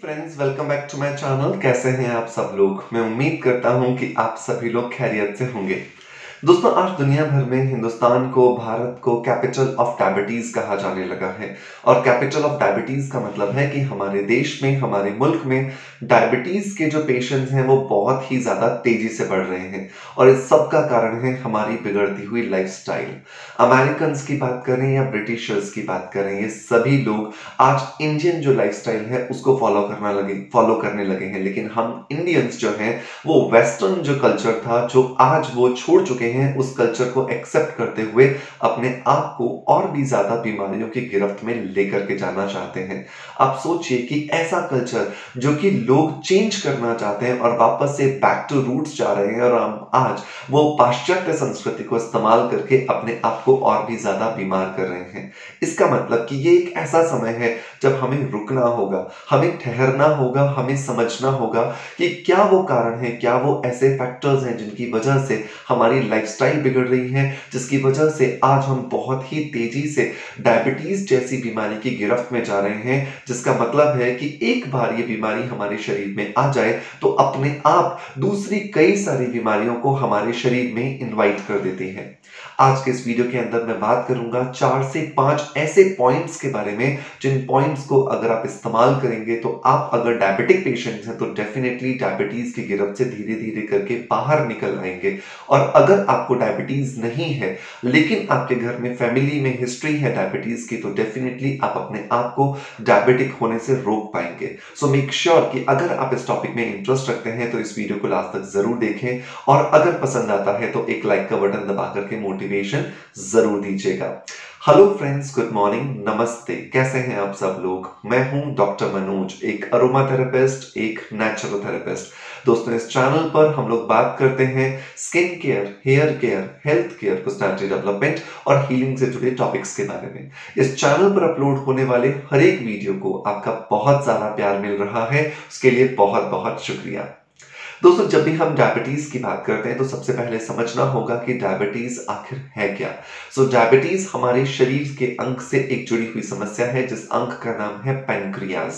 Friends, welcome back to my channel. कैसे हैं आप सब लोग? मैं उम्मीद करता हूं कि आप सभी लोग खैरियत से होंगे। दोस्तों, आज दुनिया भर में हिंदुस्तान को, भारत को कैपिटल ऑफ डायबिटीज कहा जाने लगा है। और कैपिटल ऑफ डायबिटीज का मतलब है कि हमारे देश में, हमारे मुल्क में डायबिटीज के जो पेशेंट्स हैं वो बहुत ही ज्यादा तेजी से बढ़ रहे हैं। और इस सब का कारण है हमारी बिगड़ती हुई लाइफस्टाइल। अमेरिकन की बात करें या ब्रिटिशर्स की बात करें, ये सभी लोग आज इंडियन जो लाइफस्टाइल है उसको फॉलो करने लगे हैं। लेकिन हम इंडियंस जो हैं वो वेस्टर्न जो कल्चर था, जो आज वो छोड़ चुके हैं, उस कल्चर को एक्सेप्ट करते हुए अपने आप को और भी ज्यादा बीमारियों की गिरफ्त में लेकर के जाना चाहते हैं। आप सोचिए कि ऐसा कल्चर जो कि लोग चेंज करना चाहते हैं और वापस से बैक टू रूट्स जा रहे हैं, और हम आज वो पाश्चात्य संस्कृति को इस्तेमाल करके अपने आप को और भी ज्यादा बीमार कर रहे हैं। इसका मतलब कि ये एक ऐसा समय है जब हमें रुकना होगा, हमें ठहरना होगा, हमें समझना होगा कि क्या वो कारण है, क्या वो ऐसे फैक्टर्स हैं जिनकी वजह से हमारी लाइफस्टाइल बिगड़ रही है, जिसकी वजह से आज हम बहुत ही तेजी से डायबिटीज जैसी बीमारी की गिरफ्त में जा रहे हैं। जिसका मतलब है कि एक बार ये बीमारी हमारे शरीर में आ जाए तो अपने आप दूसरी कई सारी बीमारियों को हमारे शरीर में इनवाइट कर देती है। आज के इस वीडियो के अंदर मैं बात करूंगा 4 से 5 ऐसे पॉइंट्स के बारे में, जिन पॉइंट्स को अगर आप इस्तेमाल करेंगे तो आप अगर डायबिटिक पेशेंट्स हैं तो डेफिनेटली डायबिटीज की गिरफ्त से धीरे धीरे करके बाहर निकल आएंगे। और अगर आपको डायबिटीज नहीं है लेकिन आपके घर में फैमिली में हिस्ट्री है डायबिटीज की, तो डेफिनेटली आप अपने आप को डायबिटिक होने से रोक पाएंगे। सो मेक श्योर कि अगर आप इस टॉपिक में इंटरेस्ट रखते हैं तो इस वीडियो को लास्ट तक जरूर देखें, और अगर पसंद आता है तो एक लाइक का बटन दबा करके मोटिवेशन जरूर दीजिएगा। हेलो फ्रेंड्स, गुड मॉर्निंग, नमस्ते। कैसे हैं आप सब लोग? मैं हूं डॉक्टर मनोज, एक अरोमा थेरेपिस्ट, एक नेचुरोथेरेपिस्ट। दोस्तों, इस चैनल पर हम लोग बात करते हैं skin care, hair care, health care, personality development और हीलिंग से जुड़े टॉपिक्स के बारे में। इस चैनल पर अपलोड होने वाले हर एक वीडियो को आपका बहुत सारा प्यार मिल रहा है, उसके लिए बहुत बहुत शुक्रिया। दोस्तों, जब भी हम डायबिटीज की बात करते हैं तो सबसे पहले समझना होगा कि डायबिटीज आखिर है क्या। डायबिटीज हमारे शरीर के अंग से एक जुड़ी हुई समस्या है, जिस अंग का नाम है पैनक्रियाज।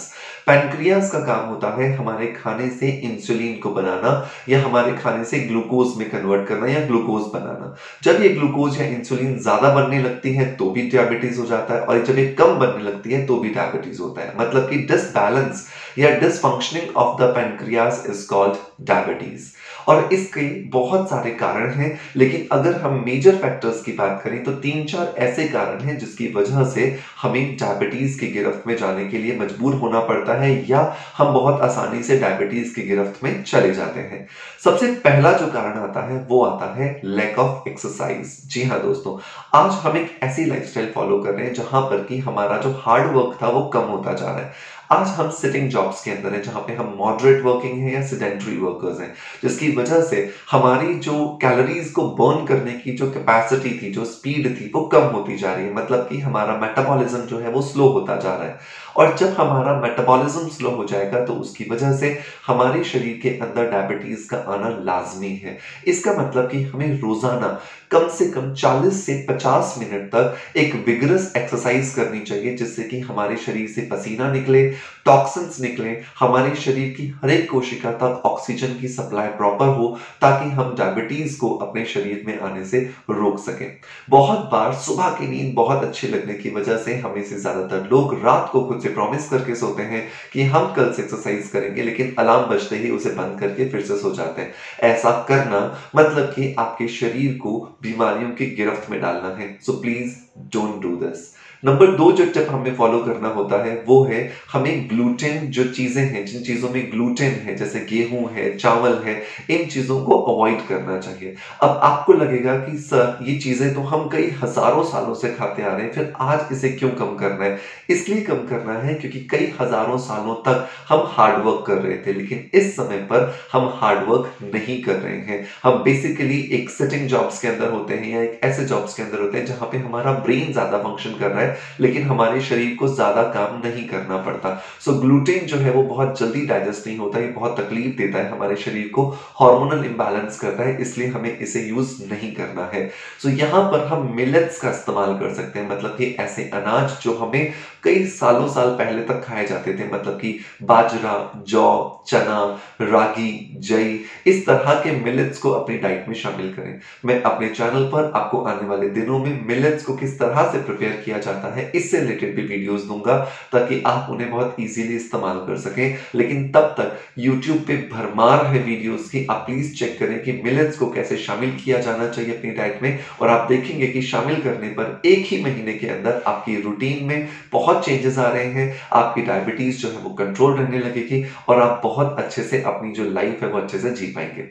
पैनक्रियाज का काम होता है हमारे खाने से इंसुलिन को बनाना, या हमारे खाने से ग्लूकोज में कन्वर्ट करना, या ग्लूकोज बनाना। जब ये ग्लूकोज या इंसुलिन ज्यादा बनने लगती है तो भी डायबिटीज हो जाता है, और जब ये कम बनने लगती है तो भी डायबिटीज होता है। मतलब कि डिसबैलेंस या dysfunctioning of the pancreas is called diabetes. और इसके बहुत सारे कारण हैं, लेकिन अगर हम मेजर फैक्टर्स की बात करें तो 3-4 ऐसे कारण हैं जिसकी वजह से हमें डायबिटीज की गिरफ्त में जाने के लिए मजबूर होना पड़ता है, या हम बहुत आसानी से डायबिटीज की गिरफ्त में चले जाते हैं। सबसे पहला जो कारण आता है वो आता है लैक ऑफ एक्सरसाइज। जी हाँ दोस्तों, आज हम एक ऐसी लाइफस्टाइल फॉलो कर रहे हैं जहां पर कि हमारा जो हार्ड वर्क था वो कम होता जा रहा है। आज हम सिटिंग जॉब्स के अंदर हैं, जहां पे हम मॉडरेट वर्किंग है या सेडेंटरी वर्कर्स हैं, जिसकी वजह से हमारी जो कैलोरीज को बर्न करने की जो कैपेसिटी थी, जो स्पीड थी, वो कम होती जा रही है। मतलब कि हमारा मेटाबॉलिज्म जो है वो स्लो होता जा रहा है। और जब हमारा मेटाबॉलिज्म स्लो हो जाएगा तो उसकी वजह से हमारे शरीर के अंदर डायबिटीज का आना लाजमी है। इसका मतलब कि हमें रोजाना कम से कम 40 से 50 मिनट तक एक विगरस एक्सरसाइज करनी चाहिए, जिससे कि हमारे शरीर से पसीना निकले, टॉक्सिन्स निकले, हमारे शरीर की हर एक कोशिका तक ऑक्सीजन की सप्लाई प्रॉपर हो, ताकि हम डायबिटीज को अपने शरीर में आने से रोक सकें। बहुत बार सुबह की नींद बहुत अच्छी लगने की वजह से हमें से ज्यादातर लोग रात को खुद से प्रॉमिस करके सोते हैं कि हम कल से एक्सरसाइज करेंगे, लेकिन अलार्म बजते ही उसे बंद करके फिर से सो जाते हैं। ऐसा करना मतलब कि आपके शरीर को बीमारियों की गिरफ्त में डालना है। So please don't do this. Number 2 जो टिप हमें फॉलो करना होता है वो है हमें ग्लूटेन जो चीजें हैं, जिन चीजों में ग्लूटेन है, जैसे गेहूं है, चावल है, इन चीजों को अवॉइड करना चाहिए। अब आपको लगेगा कि सर ये चीजें तो हम कई हजारों सालों से खाते आ रहे हैं, फिर आज इसे क्यों कम करना है? इसलिए कम करना है क्योंकि कई हजारों सालों तक हम हार्ड वर्क कर रहे थे, लेकिन इस समय पर हम हार्ड वर्क नहीं कर रहे हैं। हम बेसिकली एक सिटिंग जॉब्स के अंदर होते हैं, या एक ऐसे जॉब्स के अंदर होते हैं जहां पे हमारा ब्रेन ज्यादा फंक्शन कर रहा है है, लेकिन हमारे शरीर को ज़्यादा काम नहीं करना पड़ता। सो ग्लूटेन जो है वो बहुत जल्दी डाइजेस्ट नहीं होता, ये बहुत तकलीफ देता है हमारे शरीर को, हार्मोनल इम्बैलेंस करता है, इसलिए हमें इसे यूज़ नहीं करना है। सो यहाँ पर हम मिलेट्स का इस्तेमाल कर सकते हैं, मतलब कि ऐसे अनाज जो हमें कई सालों साल पहले तक खाए जाते थे, मतलब कि बाजरा, जौ, चना, रागी, जई, इस तरह के मिलेट्स को अपनी डाइट में शामिल करें। मैं अपने चैनल पर आपको आने वाले दिनों में मिलेट्स को किस तरह से प्रिपेयर किया जाता है इससे रिलेटेड भी वीडियोस दूंगा, ताकि आप उन्हें बहुत इजीली इस्तेमाल कर सकें। लेकिन तब तक यूट्यूब पे भरमार है वीडियोस की, आप प्लीज चेक करें कि मिलेट्स को कैसे शामिल किया जाना चाहिए अपनी डाइट में, और आप देखेंगे कि शामिल करने पर एक ही महीने के अंदर आपकी रूटीन में बहुत चेंजेस आ रहे हैं, आपकी डायबिटीज जो है वो कंट्रोल रहने लगेगी और आप बहुत अच्छे से अपनी जो लाइफ है वो अच्छे से जी पाएंगे।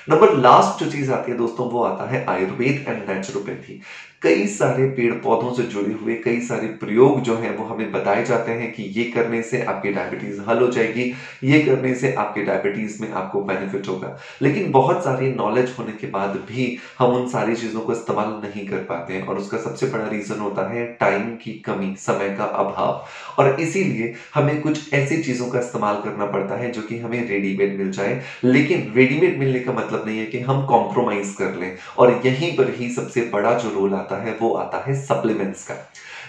नंबर लास्ट जो चीज आती है दोस्तों, वो आता है आयुर्वेद एंड नेचुरोपैथी। कई सारे पेड़ पौधों से जुड़े हुए कई सारे प्रयोग जो हैं वो हमें बताए जाते हैं कि ये करने से आपकी डायबिटीज हल हो जाएगी, ये करने से आपकी डायबिटीज में आपको बेनिफिट होगा। लेकिन बहुत सारी नॉलेज होने के बाद भी हम उन सारी चीजों को इस्तेमाल नहीं कर पाते हैं, और उसका सबसे बड़ा रीजन होता है टाइम की कमी, समय का अभाव। और इसीलिए हमें कुछ ऐसी चीजों का इस्तेमाल करना पड़ता है जो कि हमें रेडीमेड मिल जाए। लेकिन रेडीमेड मिलने का मतलब नहीं है कि हम कॉम्प्रोमाइज कर लें, और यहीं पर ही सबसे बड़ा जो रोल आता है वो आता है सप्लीमेंट्स का।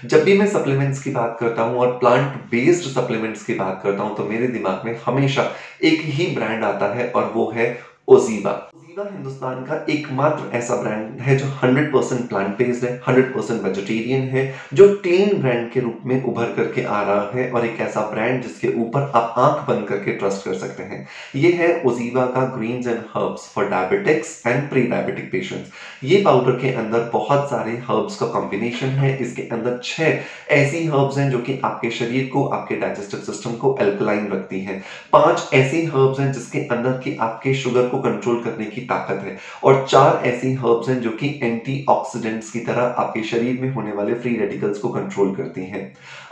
जब भी मैं सप्लीमेंट्स की बात करता हूं और प्लांट बेस्ड सप्लीमेंट्स की बात करता हूं, तो मेरे दिमाग में हमेशा एक ही ब्रांड आता है, और वो है ओजीवा। ओजीवा हिंदुस्तान का एकमात्र ऐसा ब्रांड है जो 100% प्लांट बेस्ड है, 100% वेजिटेरियन है, जो क्लीन ब्रांड के रूप में उभर करके आ रहा है, और एक ऐसा ब्रांड जिसके ऊपर आप आंख बंद करके ट्रस्ट कर सकते हैं। ये है ओजीवा का greens and herbs for diabetics and pre diabetic patients. ये पाउडर के अंदर बहुत सारे हर्ब्स का कॉम्बिनेशन है। इसके अंदर 6 ऐसी हर्ब्स हैं जो कि आपके शरीर को, आपके डाइजेस्टिव सिस्टम को एल्कलाइन रखती हैं। 5 ऐसी हर्ब्स हैं जिसके अंदर की आपके शुगर को कंट्रोल करने की ताकत है, और 4 ऐसी हर्ब्स हैं जो कि एंटीऑक्सीडेंट्स की तरह आपके शरीर में होने वाले फ्री रेडिकल्स को कंट्रोल करती हैं।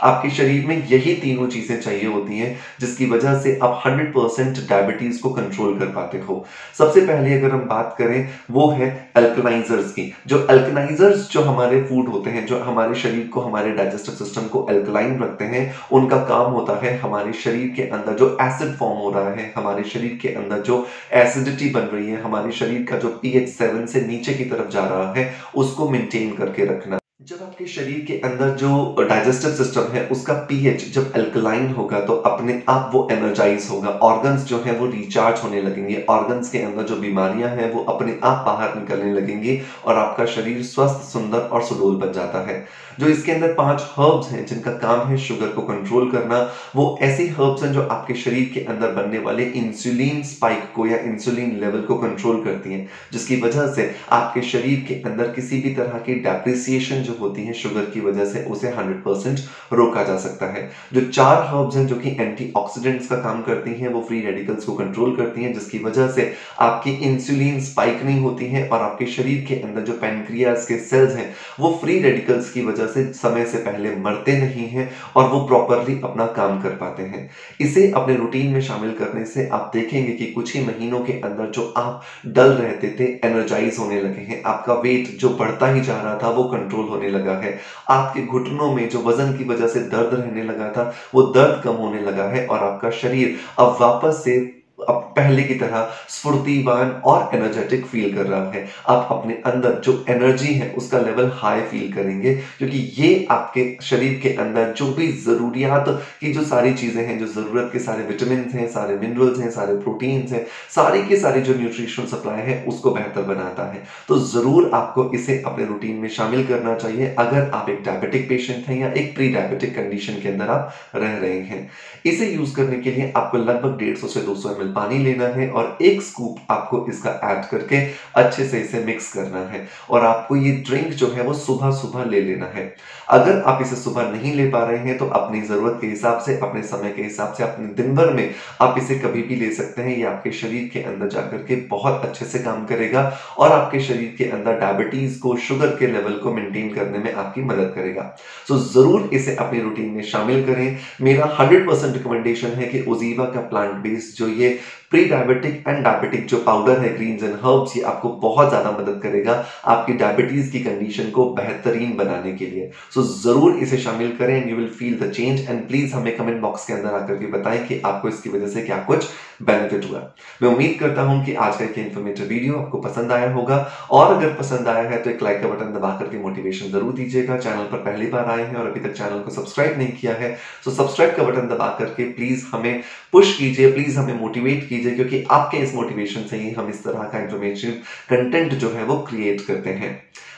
आपके शरीर में यही तीनों चीजें चाहिए होती हैं, जिसकी वजह से आप 100% डायबिटीज को कंट्रोल कर पाते हो। सबसे पहले अगर हम बात करें वो है अल्कलाइजर्स की। जो अल्कलाइजर्स जो हमारे फूड होते हैं, जो हमारे शरीर को, हमारे डाइजेस्टिव सिस्टम को एल्कलाइन रखते हैं, उनका काम होता है हमारे शरीर के अंदर जो एसिड फॉर्म हो रहा है, हमारे शरीर के अंदर जो एसिडिटी बन रही है, हमारे शरीर का जो पीएच 7 से नीचे की तरफ जा रहा है, उसको मेंटेन करके रखना। जब आपके शरीर के अंदर जो डाइजेस्टिव सिस्टम है उसका पीएच जब अल्कलाइन होगा, तो अपने आप वो एनर्जाइज होगा, ऑर्गन्स जो है वो रिचार्ज होने लगेंगे, ऑर्गन्स के अंदर जो बीमारियां हैं वो अपने आप बाहर निकलने लगेंगी, और आपका शरीर स्वस्थ, सुंदर और सुडौल बन जाता है। जो इसके अंदर 5 हर्ब्स हैं जिनका काम है शुगर को कंट्रोल करना, वो ऐसी हर्ब्स हैं जो आपके शरीर के अंदर बनने वाले इंसुलिन स्पाइक को या इंसुलिन लेवल को कंट्रोल करती हैं, जिसकी वजह से आपके शरीर के अंदर किसी भी तरह की डेप्रिसिएशन जो होती है शुगर की वजह से, उसे 100% रोका जा सकता है। जो 4 हर्ब्स हैं जो कि एंटीऑक्सीडेंट्स का काम करती हैं, वो फ्री रेडिकल्स को कंट्रोल करती हैं, जिसकी वजह से आपकी इंसुलिन स्पाइक नहीं होती है, और आपके शरीर के अंदर जो पैनक्रियाज के सेल्स हैं वो फ्री रेडिकल्स की वजह से समय से पहले मरते नहीं हैं, और वो प्रॉपरली अपना काम कर पाते हैं। इसे अपने रूटीन में शामिल करने से आप देखेंगे कि कुछ ही महीनों के अंदर जो आप डल रहते थे, एनर्जाइज होने लगे हैं, आपका वेट जो बढ़ता ही जा रहा था वो कंट्रोल होने लगा है, आपके घुटनों में जो वजन की वजह से दर्द रहने लगा था वो दर्द कम होने लगा है, और आपका शरीर अब वापस से अब पहले की तरह स्फूर्तिवान और एनर्जेटिक फील कर रहा है। आप अपने अंदर जो एनर्जी है उसका लेवल हाई फील करेंगे, क्योंकि ये आपके शरीर के अंदर जो भी जरूरियात की जो सारी चीजें हैं, जो जरूरत के सारे विटामिन हैं, सारे मिनरल्स हैं, सारे प्रोटीन्स हैं, सारी के सारी जो न्यूट्रिशनल सप्लाई है उसको बेहतर बनाता है। तो जरूर आपको इसे अपने रूटीन में शामिल करना चाहिए, अगर आप एक डायबिटिक पेशेंट हैं या एक प्री डायबिटिक कंडीशन के अंदर आप रह रहे हैं। इसे यूज करने के लिए आपको लगभग 150 से 200 ml पानी लेना है, और 1 स्कूप आपको इसका ऐड करके अच्छे से इसे मिक्स करना है, और आपको ये ड्रिंक जो है वो सुबह सुबह ले लेना है। अगर आप इसे सुबह नहीं ले पा रहे हैं तो अपनी जरूरत के हिसाब से, अपने समय के हिसाब से, अपने दिन भर में आप इसे कभी भी ले सकते हैं। ये आपके शरीर के अंदर जाकर के बहुत अच्छे से काम करेगा, और आपके शरीर के अंदर डायबिटीज को, शुगर के लेवल को मेंटेन करने में आपकी मदद करेगा। सो जरूर इसे अपनी रूटीन में शामिल करें। मेरा 100% रिकमेंडेशन है कि ओजीवा का प्लांट बेस्ड जो ये प्री डायबिटिक एंड डायबिटिक जो पाउडर है ग्रीन्स एंड हर्ब्स, ये आपको बहुत ज़्यादा मदद करेगा आपकी डायबिटीज़ की कंडीशन को बेहतरीन बनाने के लिए। सो ज़रूर इसे शामिल करें and you will feel the change and please हमें कमेंट बॉक्स के अंदर आकर के बताएं कि आपको इसकी वजह से क्या कुछ बेनिफिट हुआ। मैं उम्मीद करता हूं कि आज का ये इन्फॉर्मेटिव वीडियो आपको पसंद आया होगा और अगर पसंद आया है तो एक लाइक का बटन दबा करके मोटिवेशन जरूर दीजिएगा। चैनल पर पहली बार आए हैं और अभी तक चैनल को सब्सक्राइब नहीं किया है तो सब्सक्राइब का बटन दबा करके प्लीज हमें पुश कीजिए, प्लीज हमें मोटिवेट कीजिए, क्योंकि आपके इस मोटिवेशन से ही हम इस तरह का इन्फॉर्मेशन कंटेंट जो है वो क्रिएट करते हैं।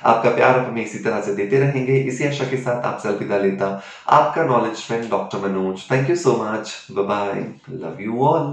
आपका प्यार हमें इसी तरह से देते रहेंगे, इसी आशा के साथ आपसे अलविदा लेता आपका knowledge friend doctor Manoj. Thank you so much, bye bye, love you all.